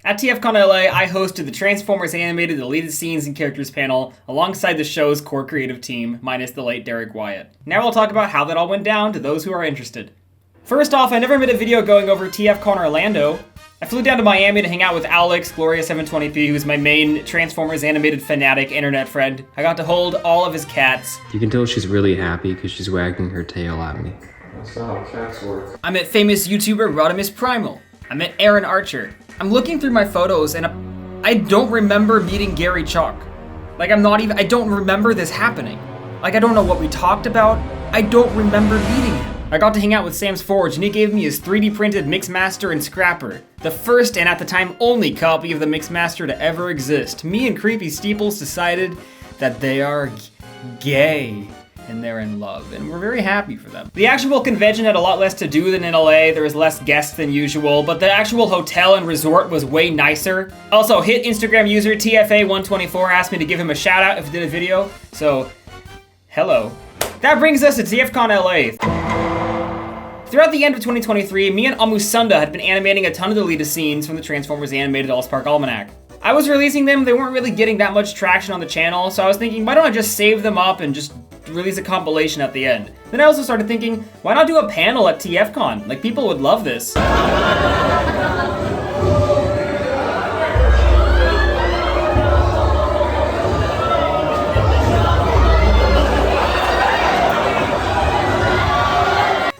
At TFCon LA, I hosted the Transformers Animated Deleted Scenes and Characters panel alongside the show's core creative team, minus the late Derek Wyatt. Now I'll talk about how that all went down to those who are interested. First off, I never made a video going over TFCon Orlando. I flew down to Miami to hang out with Alex, Gloria720p, who's my main Transformers animated fanatic internet friend. I got to hold all of his cats. You can tell she's really happy because she's wagging her tail at me. That's not how cats work. I met famous YouTuber Rodimus Primal. I met Aaron Archer. I'm looking through my photos and I don't remember meeting Gary Chalk. Like I don't remember this happening. Like I don't know what we talked about. I don't remember meeting him. I got to hang out with Sam's Forge and he gave me his 3D printed Mixmaster and Scrapper. The first and at the time only copy of the Mixmaster to ever exist. Me and Creepy Steeples decided that they are gay. And they're in love, and we're very happy for them. The actual convention had a lot less to do than in LA, there was less guests than usual, but the actual hotel and resort was way nicer. Also, hit Instagram user TFA124 asked me to give him a shout out if he did a video, so, hello. That brings us to TFCon LA. Throughout the end of 2023, me and Amusunda had been animating a ton of deleted scenes from the Transformers Animated All-Spark Almanac. I was releasing them, they weren't really getting that much traction on the channel, so I was thinking, why don't I just save them up and just release a compilation at the end. Then I also started thinking, why not do a panel at TFCon? Like, people would love this.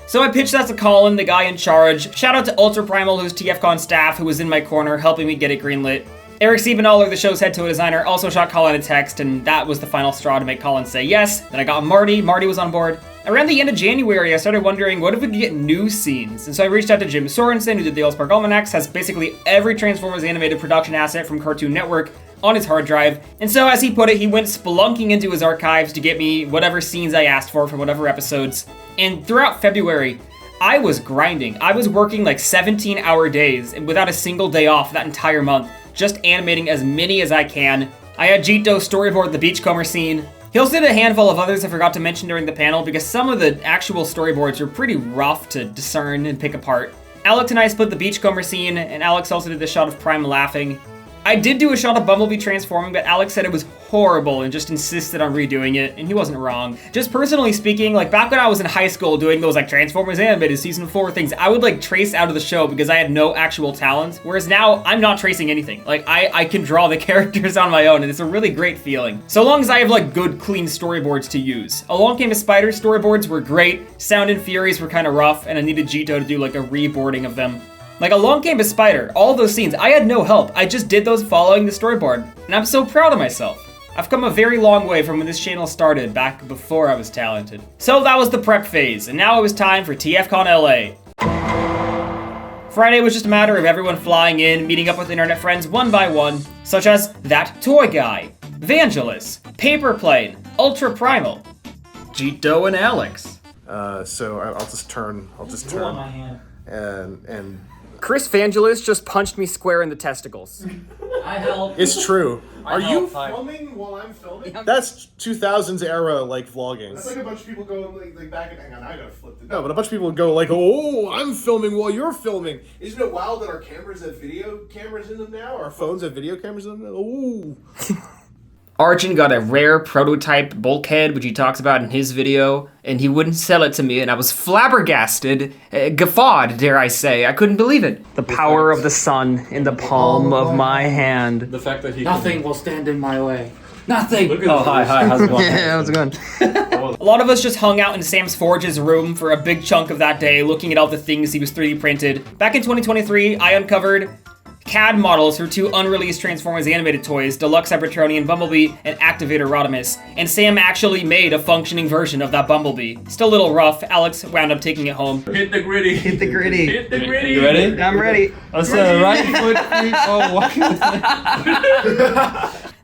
So I pitched that to Colin, the guy in charge. Shout out to Ultra Primal, who's TFCon staff, who was in my corner helping me get it greenlit. Eric Siebenaller, the show's head toy designer, also shot Colin a text, and that was the final straw to make Colin say yes. Then I got Marty was on board. Around the end of January, I started wondering, what if we could get new scenes? And so I reached out to Jim Sorensen, who did the All-Spark Almanacs, has basically every Transformers animated production asset from Cartoon Network on his hard drive. And so, as he put it, he went spelunking into his archives to get me whatever scenes I asked for whatever episodes. And throughout February, I was grinding. I was working like 17-hour days without a single day off that entire month, just animating as many as I can. I had Jito storyboard the Beachcomber scene. He also did a handful of others I forgot to mention during the panel because some of the actual storyboards were pretty rough to discern and pick apart. Alex and I split the Beachcomber scene, and Alex also did the shot of Prime laughing. I did do a shot of Bumblebee transforming, but Alex said it was horrible and just insisted on redoing it, and he wasn't wrong. Just personally speaking, like back when I was in high school doing those like Transformers Animated Season 4 things, I would like trace out of the show because I had no actual talent, whereas now I'm not tracing anything. Like I can draw the characters on my own, and it's a really great feeling. So long as I have like good, clean storyboards to use. Along Came a Spider storyboards were great, Sound and Furies were kind of rough, and I needed Jito to do like a reboarding of them. Like Along Came a Spider, all those scenes, I had no help. I just did those following the storyboard, and I'm so proud of myself. I've come a very long way from when this channel started, back before I was talented. So that was the prep phase, and now it was time for TFCon LA. Friday was just a matter of everyone flying in, meeting up with internet friends one by one, such as That Toy Guy, Vangelis, Paperplane, Ultra Primal, Jito and Alex. So I'll just turn. My hand. And Chris Vangelis just punched me square in the testicles. I help. it's true. Are you? Filming while I'm filming? That's 2000s era like vlogging. That's like a bunch of people going like back and hang on, I gotta flip it. No, but a bunch of people would go like, "Oh, I'm filming while you're filming." Isn't it wild that our cameras have video cameras in them now? Our phones have video cameras in them. Ooh. Arjun got a rare prototype bulkhead, which he talks about in his video, and he wouldn't sell it to me, and I was flabbergasted, guffawed, dare I say. I couldn't believe it. The power of the sun in the palm of my hand. The fact that he Nothing will stand in my way. Nothing! Oh, hi, how's it going? Yeah, how's it going? A lot of us just hung out in Sam's Forge's room for a big chunk of that day, looking at all the things he was 3D printed. Back in 2023, I uncovered CAD models for two unreleased Transformers animated toys, Deluxe Cybertronian Bumblebee and Activator Rodimus, and Sam actually made a functioning version of that Bumblebee. Still a little rough, Alex wound up taking it home. Hit the gritty. Hit the gritty. Hit the gritty. You ready? I'm ready. Let's right foot creep. Oh, what?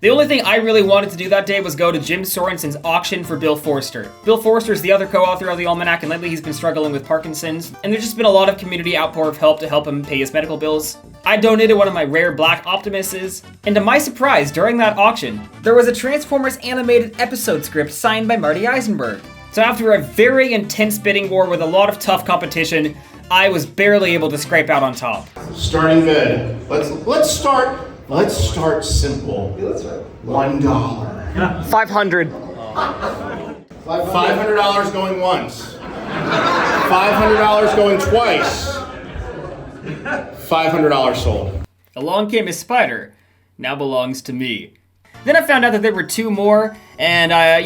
The only thing I really wanted to do that day was go to Jim Sorensen's auction for Bill Forster. Bill Forster is the other co-author of the Almanac, and lately he's been struggling with Parkinson's, and there's just been a lot of community outpour of help to help him pay his medical bills. I donated one of my rare black Optimuses, and to my surprise, during that auction, there was a Transformers animated episode script signed by Marty Eisenberg. So after a very intense bidding war with a lot of tough competition, I was barely able to scrape out on top. Starting good. Let's start simple. $1. 500. $500 going once. $500 going twice. $500 sold. Along came a spider. Now belongs to me. Then I found out that there were 2 more, and I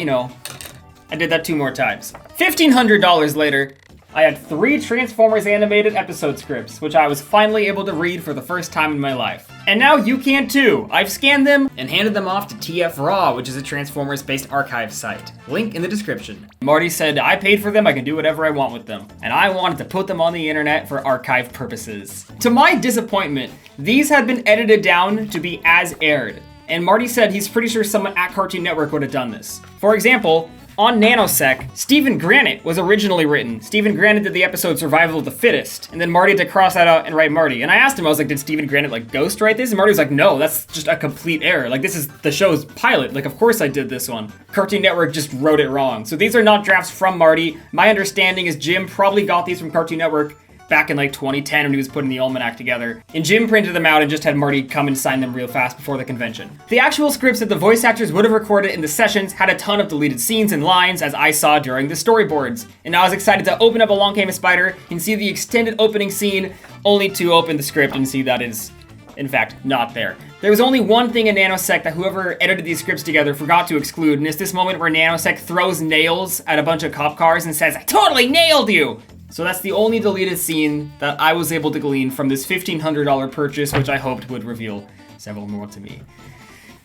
did that 2 more times. $1,500 later, I had 3 Transformers animated episode scripts, which I was finally able to read for the first time in my life. And now you can too! I've scanned them and handed them off to TFRaw, which is a Transformers-based archive site. Link in the description. Marty said, I paid for them, I can do whatever I want with them. And I wanted to put them on the internet for archive purposes. To my disappointment, these had been edited down to be as aired. And Marty said he's pretty sure someone at Cartoon Network would have done this. For example, on Nanosec, Stephen Granite was originally written. Stephen Granite did the episode Survival of the Fittest, and then Marty had to cross that out and write Marty. And I asked him, I was like, did Stephen Granite ghost write this? And Marty was like, no, that's just a complete error. This is the show's pilot. Of course I did this one. Cartoon Network just wrote it wrong. So these are not drafts from Marty. My understanding is Jim probably got these from Cartoon Network back in 2010 when he was putting the almanac together. And Jim printed them out and just had Marty come and sign them real fast before the convention. The actual scripts that the voice actors would have recorded in the sessions had a ton of deleted scenes and lines, as I saw during the storyboards. And I was excited to open up Along Came a Spider and see the extended opening scene, only to open the script and see that is, in fact, not there. There was only one thing in Nanosec that whoever edited these scripts together forgot to exclude, and it's this moment where Nanosec throws nails at a bunch of cop cars and says, I totally nailed you! So that's the only deleted scene that I was able to glean from this $1,500 purchase, which I hoped would reveal several more to me.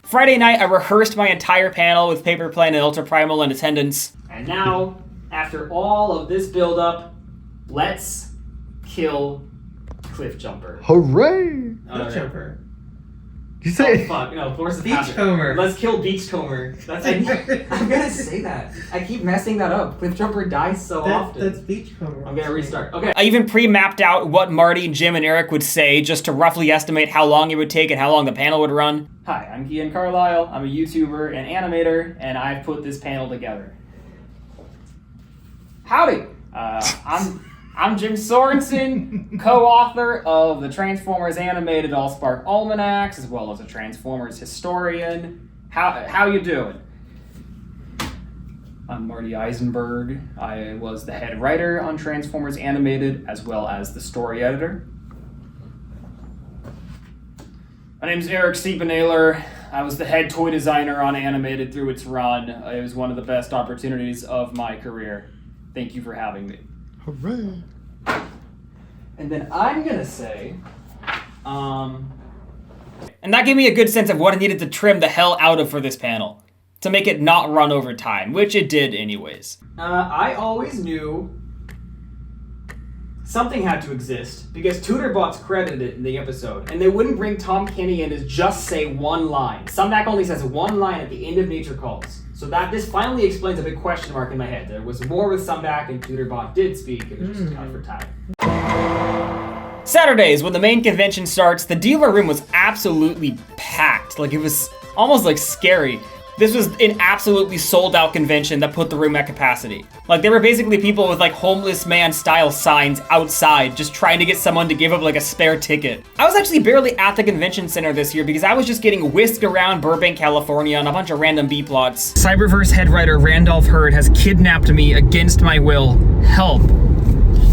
Friday night, I rehearsed my entire panel with Paperplane and Ultra Primal in attendance. And now, after all of this build-up, let's kill Cliffjumper. Hooray! Cliffjumper. Did you say? Oh fuck, no, Force of Beachcomber. Let's kill Beachcomber. That's I'm gonna say that. I keep messing that up. Cliffjumper dies so often. That's Beachcomber. I'm gonna restart. Okay. I even pre-mapped out what Marty, Jim, and Eric would say just to roughly estimate how long it would take and how long the panel would run. Hi, I'm Kian Carlisle. I'm a YouTuber and animator, and I've put this panel together. Howdy. I'm Jim Sorensen, co-author of the Transformers Animated Allspark Almanacs, as well as a Transformers historian. How you doing? I'm Marty Eisenberg. I was the head writer on Transformers Animated, as well as the story editor. My name's Eric Siebenaler. I was the head toy designer on Animated through its run. It was one of the best opportunities of my career. Thank you for having me. Hooray! And then I'm gonna say, and that gave me a good sense of what I needed to trim the hell out of for this panel to make it not run over time, which it did anyways. I always knew something had to exist because Tutorbots credited it in the episode, and they wouldn't bring Tom Kenny in to just say one line. Sumdac only says one line at the end of Nature Calls. So this finally explains a big question mark in my head. There was more with Sumdac and Tutorbot did speak, it was just cut for time. Saturdays, when the main convention starts, the dealer room was absolutely packed. It was almost scary. This was an absolutely sold out convention that put the room at capacity. There were basically people with homeless man style signs outside just trying to get someone to give up a spare ticket. I was actually barely at the convention center this year because I was just getting whisked around Burbank, California on a bunch of random B-plots. Cyberverse head writer Randolph Hurd has kidnapped me against my will. Help.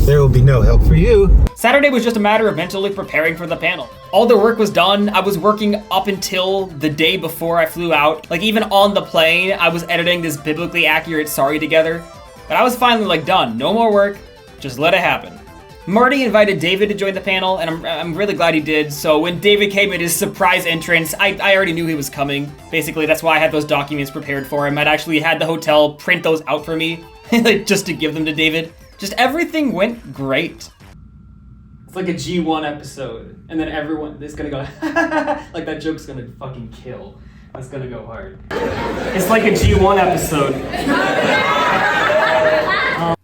There will be no help for you. Saturday was just a matter of mentally preparing for the panel. All the work was done. I was working up until the day before I flew out. Even on the plane, I was editing this biblically accurate sorry together. But I was finally done. No more work. Just let it happen. Marty invited David to join the panel, and I'm really glad he did. So when David came at his surprise entrance, I already knew he was coming. Basically, that's why I had those documents prepared for him. I'd actually had the hotel print those out for me, just to give them to David. Just everything went great. It's like a G1 episode, and then everyone is gonna go, that joke's gonna fucking kill. That's gonna go hard. It's like a G1 episode.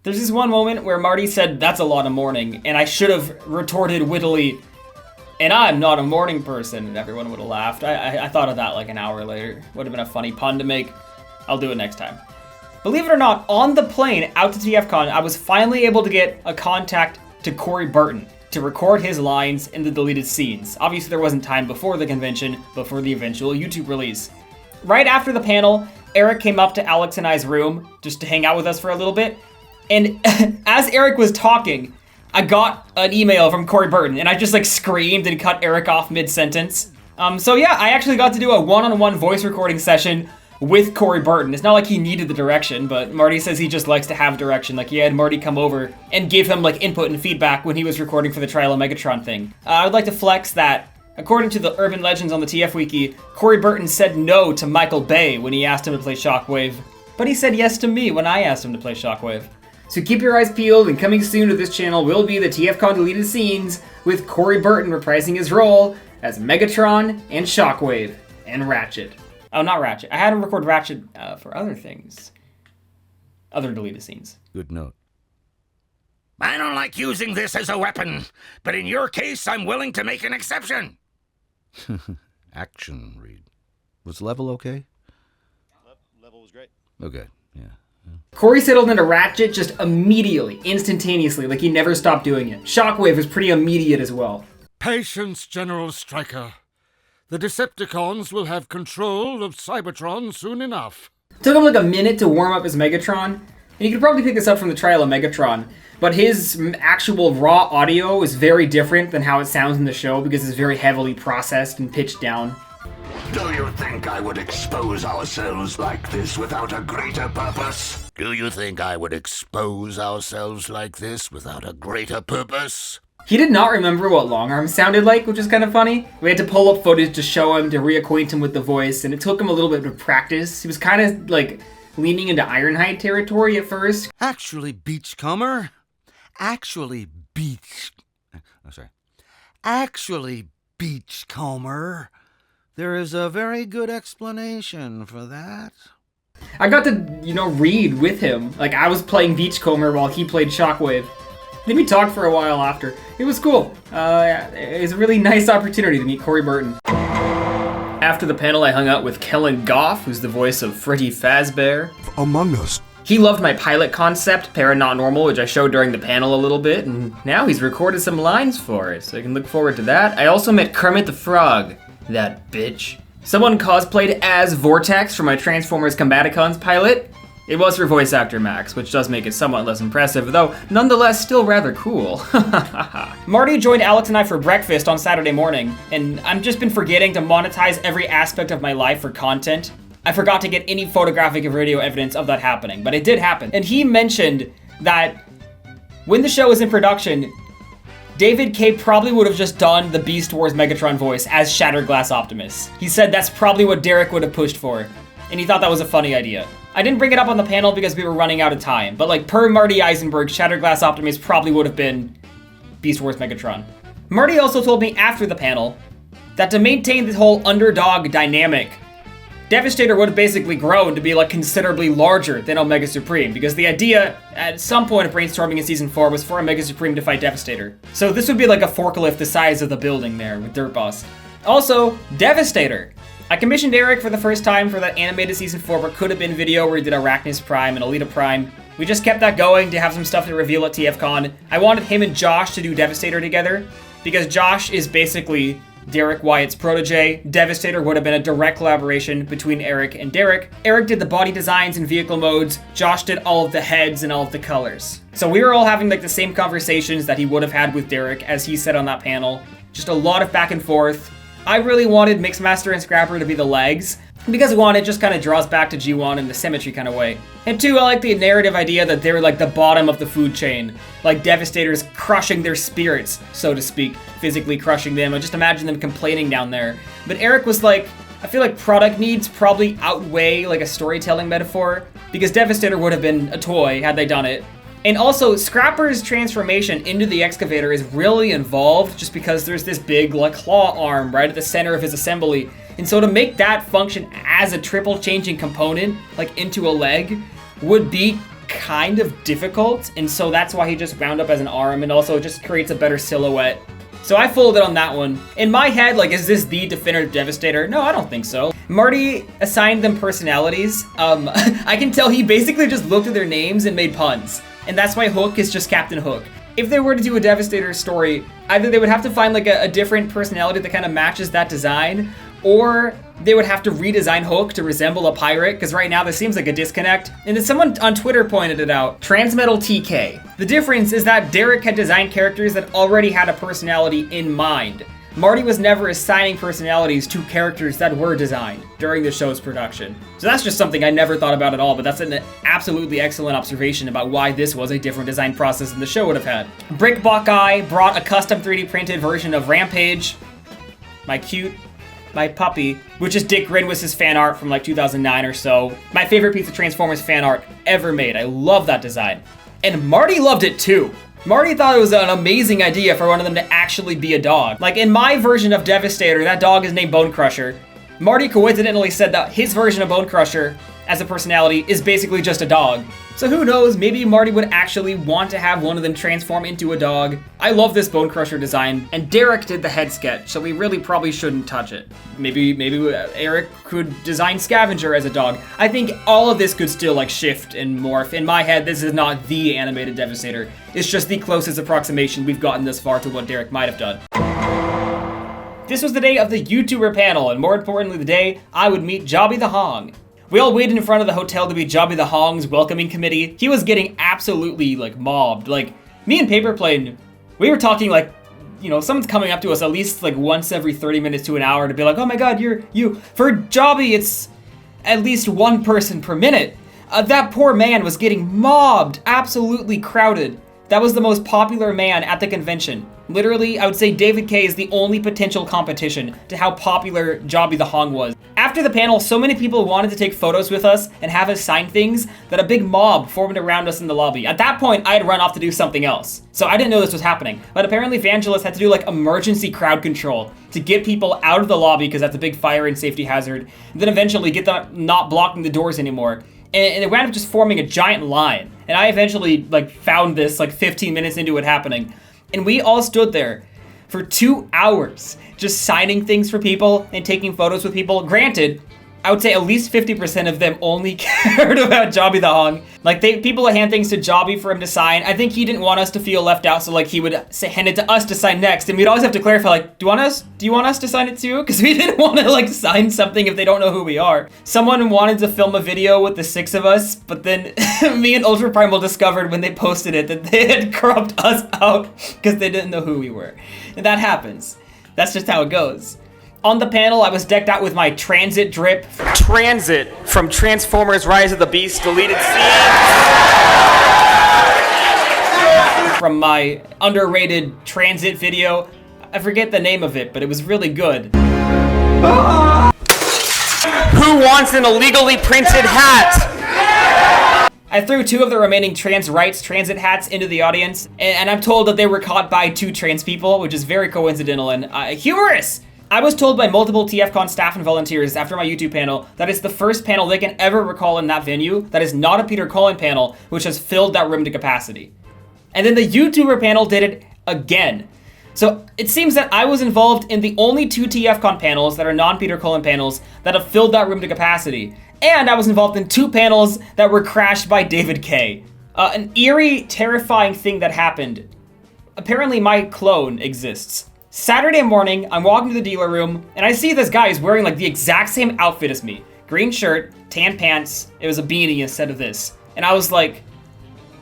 There's this one moment where Marty said, that's a lot of morning, and I should have retorted wittily, and I'm not a morning person, and everyone would have laughed. I thought of that an hour later. Would have been a funny pun to make. I'll do it next time. Believe it or not, on the plane out to TFCon, I was finally able to get a contact to Corey Burton to record his lines in the deleted scenes. Obviously there wasn't time before the convention, but for the eventual YouTube release. Right after the panel, Eric came up to Alex and I's room just to hang out with us for a little bit. And as Eric was talking, I got an email from Corey Burton and I just like screamed and cut Eric off mid-sentence. So yeah, I actually got to do a one-on-one voice recording session with Corey Burton. It's not like he needed the direction, but Marty says he just likes to have direction. Like he had Marty come over and give him like input and feedback when he was recording for the Trial of Megatron thing. I would like to flex that, according to the urban legends on the TF Wiki, Corey Burton said no to Michael Bay when he asked him to play Shockwave, but he said yes to me when I asked him to play Shockwave. So keep your eyes peeled, and coming soon to this channel will be the TFCon deleted scenes with Corey Burton reprising his role as Megatron and Shockwave and Ratchet. Oh, not Ratchet. I had him record Ratchet for other things. Other deleted scenes. Good note. I don't like using this as a weapon, but in your case, I'm willing to make an exception. Action, Reed. Was level okay? Level was great. Okay, yeah. Corey settled into Ratchet just immediately, instantaneously, like he never stopped doing it. Shockwave was pretty immediate as well. Patience, General Stryker. The Decepticons will have control of Cybertron soon enough. Took him like a minute to warm up his Megatron, and you could probably pick this up from the Trial of Megatron, but his actual raw audio is very different than how it sounds in the show because it's very heavily processed and pitched down. Do you think I would expose ourselves like this without a greater purpose? Do you think I would expose ourselves like this without a greater purpose? He did not remember what Longarm sounded like, which is kind of funny. We had to pull up footage to show him, to reacquaint him with the voice, and it took him a little bit of practice. He was kind of like leaning into Ironhide territory at first. Actually, Beachcomber. Actually, Beachcomber. There is a very good explanation for that. I got to, read with him. Like, I was playing Beachcomber while he played Shockwave. Then we talked for a while after. It was cool. It was a really nice opportunity to meet Corey Burton. After the panel, I hung out with Kellen Goff, who's the voice of Freddy Fazbear. Among Us. He loved my pilot concept, Para Not Normal, which I showed during the panel a little bit, and now he's recorded some lines for us, so I can look forward to that. I also met Kermit the Frog. That bitch. Someone cosplayed as Vortex for my Transformers Combaticons pilot. It was for voice actor Max, which does make it somewhat less impressive, though nonetheless still rather cool. Marty joined Alex and I for breakfast on Saturday morning, and I've just been forgetting to monetize every aspect of my life for content. I forgot to get any photographic or video evidence of that happening, but it did happen. And he mentioned that when the show was in production, David K probably would have just done the Beast Wars Megatron voice as Shattered Glass Optimus. He said that's probably what Derek would have pushed for, and he thought that was a funny idea. I didn't bring it up on the panel because we were running out of time, but like per Marty Eisenberg, Shattered Glass Optimus probably would have been Beast Wars Megatron. Marty also told me after the panel that to maintain this whole underdog dynamic, Devastator would have basically grown to be like considerably larger than Omega Supreme, because the idea at some point of brainstorming in season 4 was for Omega Supreme to fight Devastator. So this would be like a forklift the size of the building there with Dirt Boss. Also, Devastator. I commissioned Eric for the first time for that animated season 4 but could have been video where he did Arachnus Prime and Alita Prime. We just kept that going to have some stuff to reveal at TFCon. I wanted him and Josh to do Devastator together, because Josh is basically Derek Wyatt's protege. Devastator would have been a direct collaboration between Eric and Derek. Eric did the body designs and vehicle modes. Josh did all of the heads and all of the colors. So we were all having like the same conversations that he would have had with Derek, as he said on that panel. Just a lot of back and forth. I really wanted Mixmaster and Scrapper to be the legs, because 1, it just kind of draws back to G1 in the symmetry kind of way. And 2, I like the narrative idea that they're like the bottom of the food chain. Like Devastator's crushing their spirits, so to speak, physically crushing them. I just imagine them complaining down there. But Eric was like, I feel like product needs probably outweigh like a storytelling metaphor, because Devastator would have been a toy had they done it. And also, Scrapper's transformation into the excavator is really involved just because there's this big like claw arm right at the center of his assembly. And so to make that function as a triple changing component, like into a leg, would be kind of difficult. And so that's why he just wound up as an arm, and also it just creates a better silhouette. So I folded on that one. In my head, like, is this the definitive Devastator? No, I don't think so. Marty assigned them personalities. I can tell he basically just looked at their names and made puns. And that's why Hook is just Captain Hook. If they were to do a Devastator story, either they would have to find like a different personality that kind of matches that design, or they would have to redesign Hook to resemble a pirate, because right now there seems like a disconnect. And then someone on Twitter pointed it out, Transmetal TK. The difference is that Derek had designed characters that already had a personality in mind. Marty was never assigning personalities to characters that were designed during the show's production. So that's just something I never thought about at all, but that's an absolutely excellent observation about why this was a different design process than the show would have had. Brickbot Guy brought a custom 3D printed version of Rampage, my puppy, which is Dick Grinwis's fan art from like 2009 or so. My favorite piece of Transformers fan art ever made. I love that design. And Marty loved it too. Marty thought it was an amazing idea for one of them to actually be a dog. Like in my version of Devastator, that dog is named Bone Crusher. Marty coincidentally said that his version of Bone Crusher as a personality is basically just a dog. So who knows, maybe Marty would actually want to have one of them transform into a dog. I love this Bone Crusher design, and Derek did the head sketch, so we really probably shouldn't touch it. Maybe Eric could design Scavenger as a dog. I think all of this could still like shift and morph. In my head, this is not the animated Devastator. It's just the closest approximation we've gotten this far to what Derek might have done. This was the day of the YouTuber panel, and more importantly, the day I would meet Jobby the Hong. We all waited in front of the hotel to be Jobby the Hong's welcoming committee. He was getting absolutely like mobbed. Like me and Paperplane, we were talking like, you know, someone's coming up to us at least like once every 30 minutes to an hour to be like, oh my god, you. For Jobby, it's at least one person per minute. That poor man was getting mobbed, absolutely crowded. That was the most popular man at the convention. Literally, I would say David K is the only potential competition to how popular Jobby the Hong was. After the panel, so many people wanted to take photos with us and have us sign things that a big mob formed around us in the lobby. At that point, I had run off to do something else. So I didn't know this was happening. But apparently Vangelis had to do like emergency crowd control to get people out of the lobby because that's a big fire and safety hazard. And then eventually get them not blocking the doors anymore. And it wound up just forming a giant line. And I eventually like found this like 15 minutes into it happening. And we all stood there for 2 hours just signing things for people and taking photos with people. Granted, I would say at least 50% of them only cared about Jobby the Hong. Like people would hand things to Jobby for him to sign. I think he didn't want us to feel left out, so like he would hand it to us to sign next, and we'd always have to clarify like, do you want us to sign it too? Because we didn't want to like sign something if they don't know who we are. Someone wanted to film a video with the 6 of us, but then me and Ultra Primal discovered when they posted it that they had cropped us out because they didn't know who we were. And that happens. That's just how it goes. On the panel, I was decked out with my transit drip. Transit from Transformers Rise of the Beast deleted scene. From my underrated transit video. I forget the name of it, but it was really good. Who wants an illegally printed hat? I threw 2 of the remaining trans rights transit hats into the audience, and I'm told that they were caught by 2 trans people, which is very coincidental and humorous. I was told by multiple TFCon staff and volunteers after my YouTube panel that it's the first panel they can ever recall in that venue that is not a Peter Cullen panel, which has filled that room to capacity. And then the YouTuber panel did it again. So it seems that I was involved in the only 2 TFCon panels that are non-Peter Cullen panels that have filled that room to capacity. And I was involved in 2 panels that were crashed by David K. An eerie, terrifying thing that happened. Apparently my clone exists. Saturday morning, I'm walking to the dealer room, and I see this guy who's wearing like the exact same outfit as me. Green shirt, tan pants, it was a beanie instead of this. And I was like,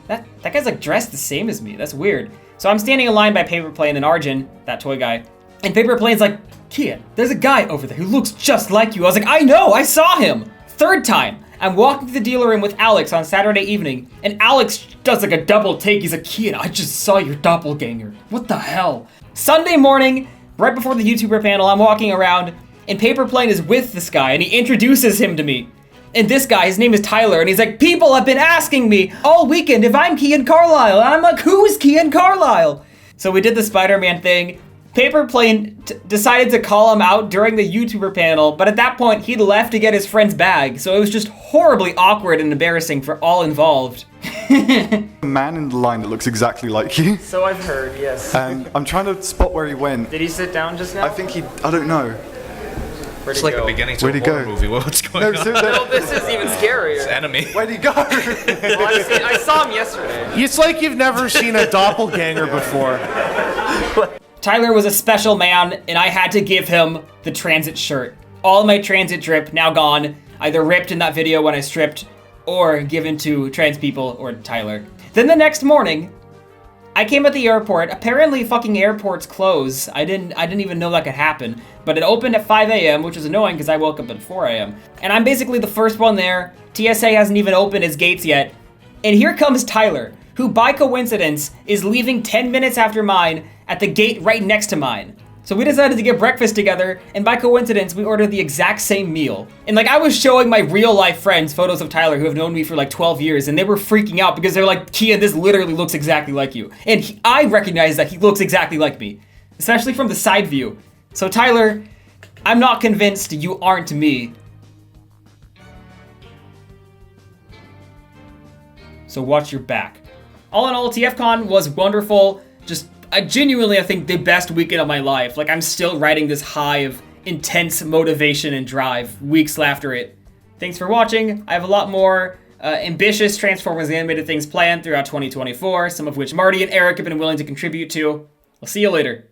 that guy's like dressed the same as me, that's weird. So I'm standing in line by Paperplane and Arjun, that toy guy, and Paperplane's like, Kian, there's a guy over there who looks just like you. I was like, I know, I saw him. 3rd time, I'm walking to the dealer room with Alex on Saturday evening, and Alex does like a double take. He's like, Kian, I just saw your doppelganger. What the hell? Sunday morning, right before the YouTuber panel, I'm walking around, and Paperplane is with this guy, and he introduces him to me. And this guy, his name is Tyler, and he's like, people have been asking me all weekend if I'm Kian Carlisle. And I'm like, who is Kian Carlisle? So we did the Spider-Man thing. Paperplane decided to call him out during the YouTuber panel, but at that point, he'd left to get his friend's bag. So it was just horribly awkward and embarrassing for all involved. A man in the line that looks exactly like you. So I've heard, yes. I'm trying to spot where he went. Did he sit down just now? I don't know. It's like the beginning to Where'd a he horror go? movie. What's going on? Well, this is even scarier. Enemy. Where'd he go? Well, I saw him yesterday. It's like you've never seen a doppelganger before. Tyler was a special man, and I had to give him the transit shirt. All my transit drip now gone, either ripped in that video when I stripped, or given to trans people or Tyler. Then the next morning, I came at the airport. Apparently fucking airports close. I didn't even know that could happen. But it opened at 5 a.m., which is annoying because I woke up at 4 a.m. And I'm basically the first one there. TSA hasn't even opened its gates yet. And here comes Tyler, who by coincidence is leaving 10 minutes after mine at the gate right next to mine. So we decided to get breakfast together, and by coincidence, we ordered the exact same meal. And like, I was showing my real life friends photos of Tyler who have known me for like 12 years, and they were freaking out because they're like, Kian, this literally looks exactly like you. And I recognize that he looks exactly like me, especially from the side view. So Tyler, I'm not convinced you aren't me. So watch your back. All in all, TFCon was wonderful. I genuinely think the best weekend of my life. Like, I'm still riding this high of intense motivation and drive weeks after it. Thanks for watching. I have a lot more ambitious Transformers animated things planned throughout 2024, some of which Marty and Eric have been willing to contribute to. I'll see you later.